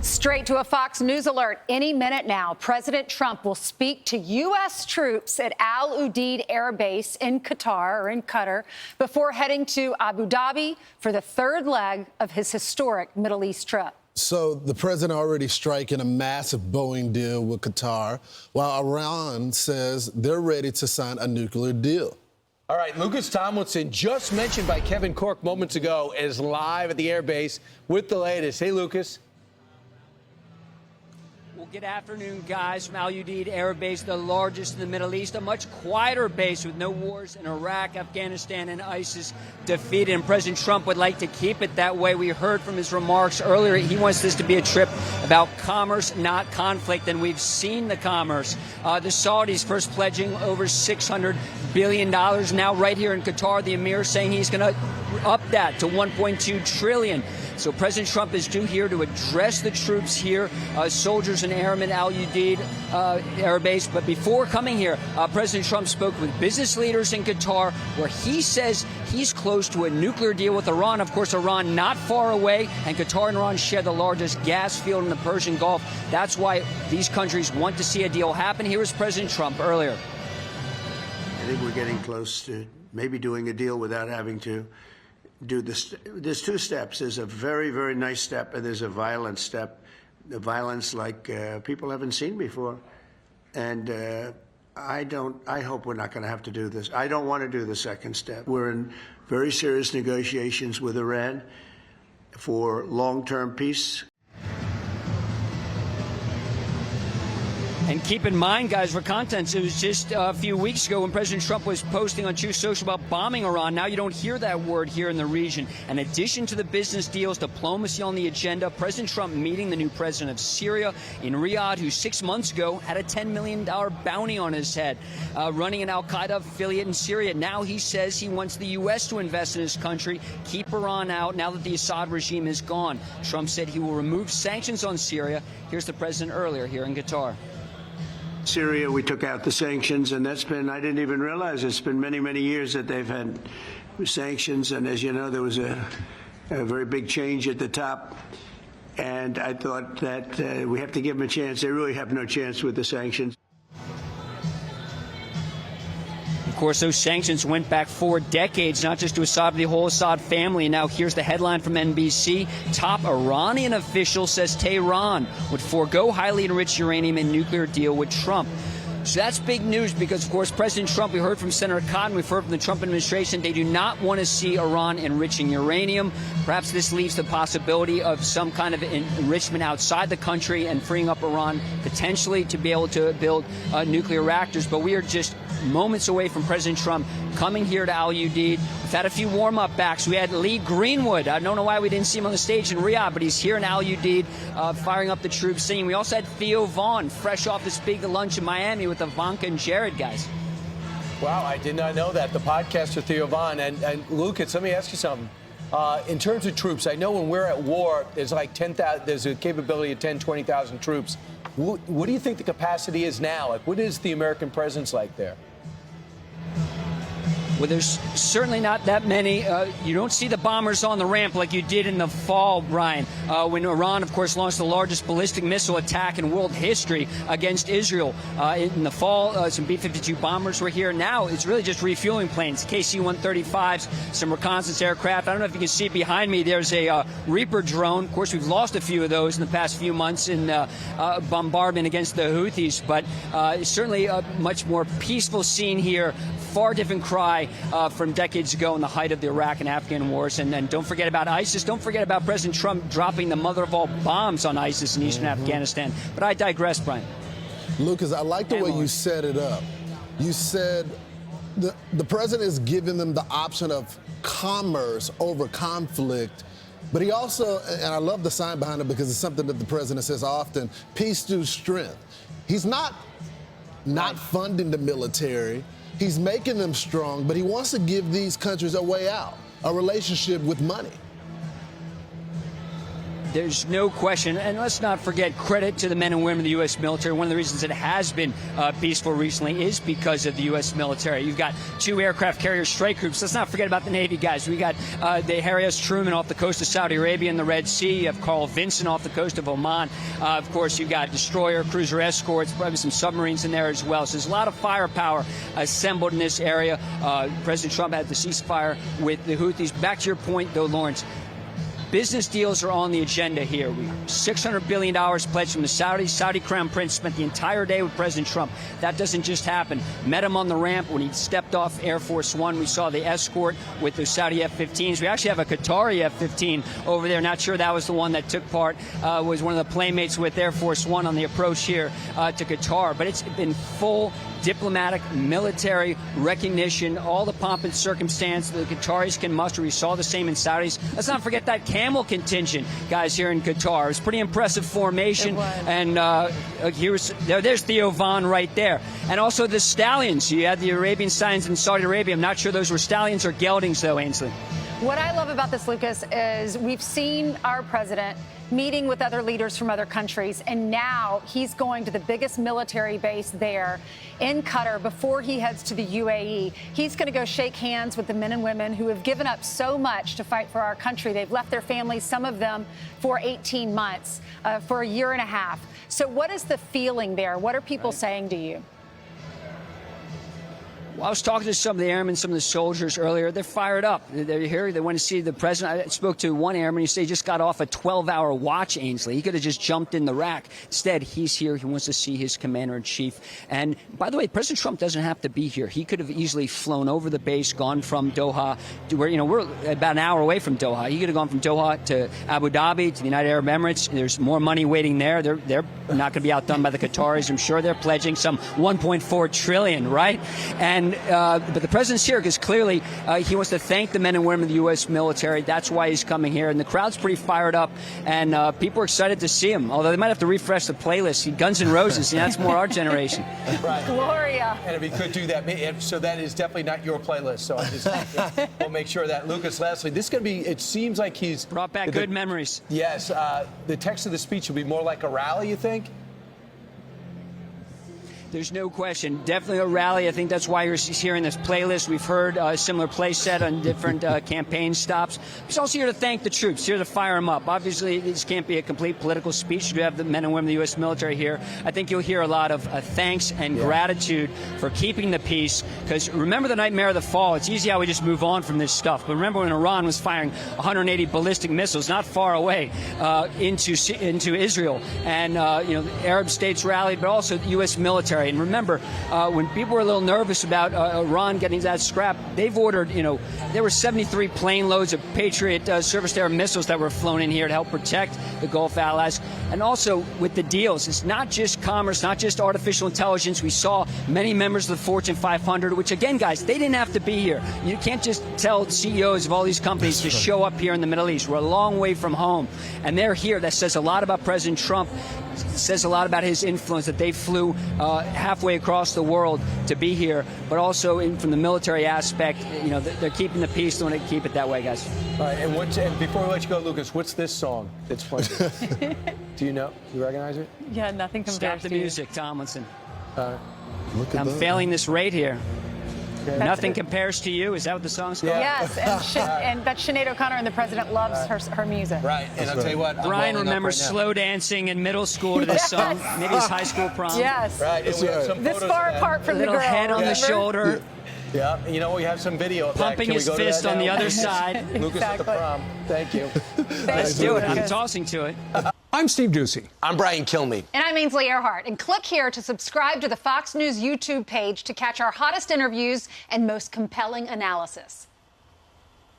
Straight to a Fox News alert. Any minute now, President Trump will speak to U.S. troops at Al Udeid Air Base in Qatar before heading to Abu Dhabi for the third leg of his historic Middle East trip. So the president already striking a massive Boeing deal with Qatar, while Iran says they're ready to sign a nuclear deal. All right, Lucas Tomlinson, just mentioned by Kevin Cork moments ago, is live at the Air Base with the latest. Hey, Lucas. Well, good afternoon, guys, from Al Udeid Air Base, the largest in the Middle East, a much quieter base with no wars in Iraq, Afghanistan, and ISIS defeated. And President Trump would like to keep it that way. We heard from his remarks earlier. He wants this to be a trip about commerce, not conflict, and we've seen the commerce. The Saudis first pledging over $600 billion. Now right here in Qatar, the Emir saying he's going to up that to $1.2 trillion. So President Trump is due here to address the troops here, soldiers and airmen, Al Udeid Air Base. But before coming here, President Trump spoke with business leaders in Qatar, where he says he's close to a nuclear deal with Iran. Of course, Iran not far away, and Qatar and Iran share the largest gas field in the Persian Gulf. That's why these countries want to see a deal happen. Here was President Trump earlier. I think we're getting close to maybe doing a deal without having to do this. There's two steps. There's a very, very nice step, and there's a violent step. The violence like people haven't seen before. And I hope we're not going to have to do this. I don't want to do the second step. We're in very serious negotiations with Iran for long-term peace. And keep in mind, guys, for context, it was just a few weeks ago when President Trump was posting on Truth Social about bombing Iran. Now you don't hear that word here in the region. In addition to the business deals, diplomacy on the agenda, President Trump meeting the new president of Syria in Riyadh, who 6 months ago had a $10 million bounty on his head, running an al-Qaeda affiliate in Syria. Now he says he wants the U.S. to invest in his country, keep Iran out now that the Assad regime is gone. Trump said he will remove sanctions on Syria. Here's the president earlier here in Qatar. Syria, we took out the sanctions, and that's been, I didn't even realize it's been many, many years that they've had sanctions. And as you know, there was a very big change at the top. And I thought that we have to give them a chance. They really have no chance with the sanctions. Of course, those sanctions went back 4 decades, not just to Assad, but the whole Assad family. And now here's the headline from NBC. Top Iranian official says Tehran would forego highly enriched uranium and nuclear deal with Trump. So that's big news because, of course, President Trump, we heard from Senator Cotton, we've heard from the Trump administration, they do not want to see Iran enriching uranium. Perhaps this leaves the possibility of some kind of enrichment outside the country and freeing up Iran potentially to be able to build nuclear reactors. But we are just moments away from President Trump coming here to Al Udeid. We've had a few warm-up backs. We had Lee Greenwood. I don't know why we didn't see him on the stage in Riyadh, but he's here in Al Udeid firing up the troops, singing. We also had Theo Vaughn, fresh off this big lunch in Miami with Ivanka and Jared, guys. Wow, I did not know that. The podcaster Theo Vaughn. And Lucas, let me ask you something. In terms of troops, I know when we're at war, there's like 10,000. There's a capability of 10, 20,000 troops. What do you think the capacity is now? Like, what is the American presence like there? Well, there's certainly not that many. You don't see the bombers on the ramp like you did in the fall, Brian, when Iran, of course, launched the largest ballistic missile attack in world history against Israel. In the fall, some B-52 bombers were here. Now it's really just refueling planes, KC-135s, some reconnaissance aircraft. I don't know if you can see behind me. There's a Reaper drone. Of course, we've lost a few of those in the past few months in bombardment against the Houthis, but it's certainly a much more peaceful scene here. Far different cry from decades ago in the height of the Iraq and Afghan wars. And then don't forget about ISIS. Don't forget about President Trump dropping the mother of all bombs on ISIS in eastern Afghanistan. But I digress, Brian. Lucas, I like the way you set it up. You said the president is giving them the option of commerce over conflict. But he also, and I love the sign behind it because it's something that the president says often, peace through strength. He's not funding the military. He's making them strong, but he wants to give these countries a way out, a relationship with money. There's no question, and let's not forget credit to the men and women of the U.S. military. One of the reasons it has been peaceful recently is because of the U.S. military. You've got 2 aircraft carrier strike groups. Let's not forget about the Navy guys. We got the Harry S. Truman off the coast of Saudi Arabia in the Red Sea. You have Carl Vinson off the coast of Oman. Of course, you've got destroyer, cruiser escorts, probably some submarines in there as well. So there's a lot of firepower assembled in this area. President Trump had the ceasefire with the Houthis. Back to your point, though, Lawrence. Business deals are on the agenda here. $600 billion pledged from the Saudis. Saudi Crown Prince spent the entire day with President Trump. That doesn't just happen. Met him on the ramp when he stepped off Air Force One. We saw the escort with the Saudi F-15s. We actually have a Qatari F-15 over there. Not sure that was the one that took part, was one of the playmates with Air Force One on the approach here to Qatar. But it's been full diplomatic, military recognition, all the pomp and circumstance that the Qataris can muster. We saw the same in Saudis. Let's not forget that camel contingent, guys, here in Qatar. It was pretty impressive formation. And there's Theo Von right there. And also the stallions. You had the Arabian stallions in Saudi Arabia. I'm not sure those were stallions or geldings, though, Ainsley. What I love about this, Lucas, is we've seen our president meeting with other leaders from other countries, and now he's going to the biggest military base there in Qatar before he heads to the UAE. He's going to go shake hands with the men and women who have given up so much to fight for our country. They've left their families, some of them, for 18 months, for a year and a half. So what is the feeling there? What are people saying to you? Well, I was talking to some of the airmen, some of the soldiers earlier. They're fired up. They're here. They want to see the president. I spoke to one airman. He said he just got off a 12-hour watch, Ainsley. He could have just jumped in the rack. Instead, he's here. He wants to see his commander-in-chief. And, by the way, President Trump doesn't have to be here. He could have easily flown over the base, gone from Doha to where, we're about an hour away from Doha. He could have gone from Doha to Abu Dhabi, to the United Arab Emirates. There's more money waiting there. They're not going to be outdone by the Qataris. I'm sure they're pledging some $1.4 trillion, right? And but the president's here because clearly he wants to thank the men and women of the U.S. military. That's why he's coming here. And the crowd's pretty fired up, and people are excited to see him, although they might have to refresh the playlist. See Guns N' Roses, that's more our generation. Right. Gloria. And if he could do that, so that is definitely not your playlist. So we'll make sure that. Lucas, lastly, this is going to be, it seems like he's brought back good memories. Yes. The text of the speech will be more like a rally, you think? There's no question. Definitely a rally. I think that's why you're hearing this playlist. We've heard a similar play set on different campaign stops. He's also here to thank the troops, here to fire them up. Obviously, this can't be a complete political speech. You have the men and women of the U.S. military here. I think you'll hear a lot of thanks and gratitude for keeping the peace. Because remember the nightmare of the fall. It's easy how we just move on from this stuff. But remember when Iran was firing 180 ballistic missiles not far away into Israel. And, the Arab states rallied, but also the U.S. military. And remember, when people were a little nervous about Iran getting that scrap, they've ordered, there were 73 plane loads of Patriot surface-to-air missiles that were flown in here to help protect the Gulf allies. And also with the deals, it's not just commerce, not just artificial intelligence. We saw many members of the Fortune 500, which again, guys, they didn't have to be here. You can't just tell CEOs of all these companies to show up here in the Middle East. We're a long way from home. And they're here. That says a lot about President Trump. It says a lot about his influence that they flew halfway across the world to be here, but also from the military aspect, they're keeping the peace. They want to keep it that way, guys. All right, and before we let you go, Lucas, what's this song that's playing? Do you know? You recognize it? Yeah, nothing compares Stop the to you. music, Tomlinson. Look at I'm that. failing this rate here. Nothing compares to you. Is that what the song's called? Yes, and that's Sinead O'Connor, and the president loves her music. Right, and I'll tell you what. Brian remembers slow dancing in middle school to this song. Maybe his high school prom. Yes. Right, and we have some This photos far of that. apart from the Little girl. head on the shoulder. Yeah, we have some video of that. Pumping Can we his go to fist that on now? the other side. Lucas at the prom. Thank you. Let's do it. I'm tossing to it. I'm Steve Ducey. I'm Brian Kilmeade. And I'm Ainsley Earhart. And click here to subscribe to the Fox News YouTube page to catch our hottest interviews and most compelling analysis.